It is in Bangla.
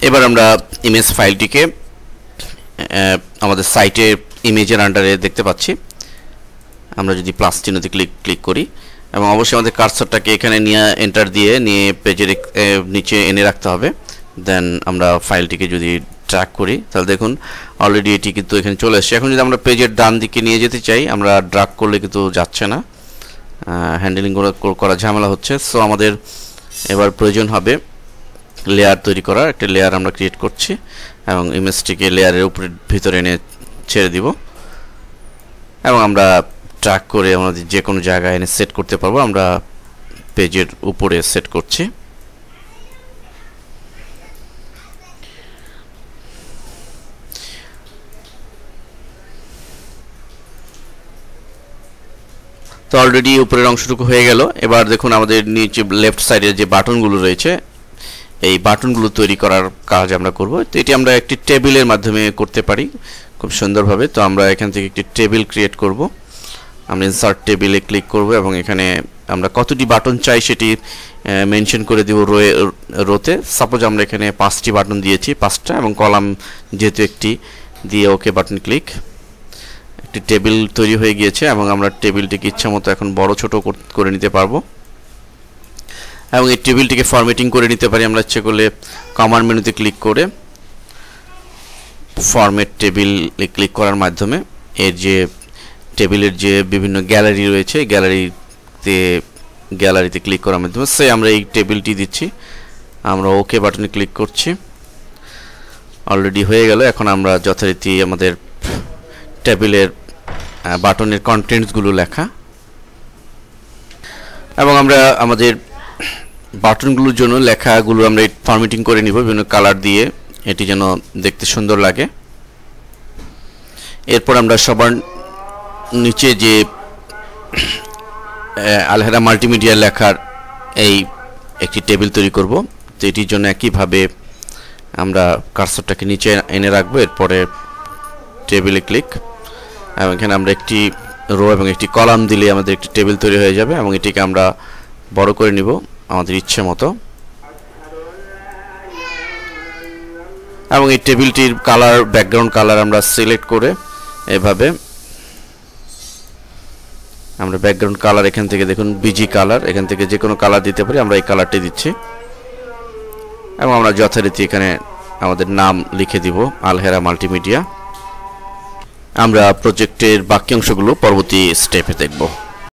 এবার আমরা ইমেজ ফাইলটিকে আমাদের সাইটে ইমেজের আন্ডারে দেখতে পাচ্ছি। আমরা যদি প্লাস চিহ্নতে ক্লিক করি এবং অবশ্যই আমাদের কার্সরটাকে এখানে নিয়ে এন্টার দিয়ে নিয়ে পেজের নিচে এনে রাখতে হবে। দেন আমরা ফাইলটিকে যদি ট্র্যাক করি তাহলে দেখুন অলরেডি এটি কিন্তু এখানে চলে এসেছে। এখন যদি আমরা পেজের ডান দিকে নিয়ে যেতে চাই, আমরা ড্র্যাগ করলে কিন্তু যাচ্ছে না, হ্যান্ডেলিং করা ঝামেলা হচ্ছে। সো আমাদের এবার প্রয়োজন হবে লেয়ার তৈরি করার। একটা লেয়ার আমরা ক্রিয়েট করছি এবং ইমেজটিকে লেয়ারের উপরে ভিতরে এনে ছেড়ে দিব এবং আমরা ট্র্যাক করে আমাদের যে কোনো জায়গায় এনে সেট করতে পারবো। আমরা পেজের উপরে সেট করছি। তো অলরেডি উপরের অংশটুকু হয়ে গেল। এবার দেখুন আমাদের নিচে লেফট সাইডে যে বাটনগুলো রয়েছে, এই বাটনগুলো তৈরি করার কাজ আমরা করব। তো এটি আমরা একটি টেবিলের মাধ্যমে করতে পারি খুব সুন্দরভাবে। তো আমরা এখান থেকে একটি টেবিল ক্রিয়েট করব। আমরা ইনসার্ট টেবিলে ক্লিক করব এবং এখানে আমরা কতটি বাটন চাই সেটি মেনশন করে দেব রোতে। সাপোজ আমরা এখানে 5টি বাটন দিয়েছি, 5টা, এবং কলাম যেহেতু একটি দিয়ে ওকে বাটন ক্লিক। একটি টেবিল তৈরি হয়ে গিয়েছে এবং আমরা টেবিলটিকে ইচ্ছামতো এখন বড় ছোট করে নিতে পারবো এবং এই টেবিলটিকে ফরম্যাটিং করে নিতে পারি আমরা ইচ্ছে করলে কমান্ড মেনুতে ক্লিক করে ফরম্যাট টেবিলে ক্লিক করার মাধ্যমে এর যে টেবিলের যে বিভিন্ন গ্যালারি রয়েছে গ্যালারিতে ক্লিক করার মাধ্যমে সে আমরা এই টেবিলটি দিচ্ছি। আমরা ওকে বাটনে ক্লিক করছি। অলরেডি হয়ে গেল। এখন আমরা যথারীতি আমাদের টেবিলের বাটনের কন্টেন্টসগুলো লেখা এবং আমরা আমাদের বাটনগুলোর জন্য লেখাগুলো আমরা ফরম্যাটিং করে নিব বিভিন্ন কালার দিয়ে, এটি যেন দেখতে সুন্দর লাগে। এরপর আমরা সবার নিচে যে আলহেরা মাল্টিমিডিয়া লেখার এই একটি টেবিল তৈরি করব। তো এটির জন্য একইভাবে আমরা কার্সরটাকে নিচে এনে রাখবো। এরপরে টেবিলে ক্লিক এবং এখানে আমরা একটি রো এবং একটি কলাম দিলে আমাদের একটি টেবিল তৈরি হয়ে যাবে এবং এটিকে আমরা বড় করে নিব আমাদের ইচ্ছে মতো এবং এই টেবিলটির কালার, ব্যাকগ্রাউন্ড কালার আমরা সিলেক্ট করে এভাবে আমরা ব্যাকগ্রাউন্ড কালার এখান থেকে দেখুন বিজি কালার, এখান থেকে যে কোনো কালার দিতে পারি। আমরা এই কালারটি দিচ্ছি এবং আমরা যথারীতি এখানে আমাদের নাম লিখে দিব আলহেরা মাল্টিমিডিয়া। আমরা প্রজেক্টের বাকি অংশগুলো পরবর্তী স্টেপে দেখব।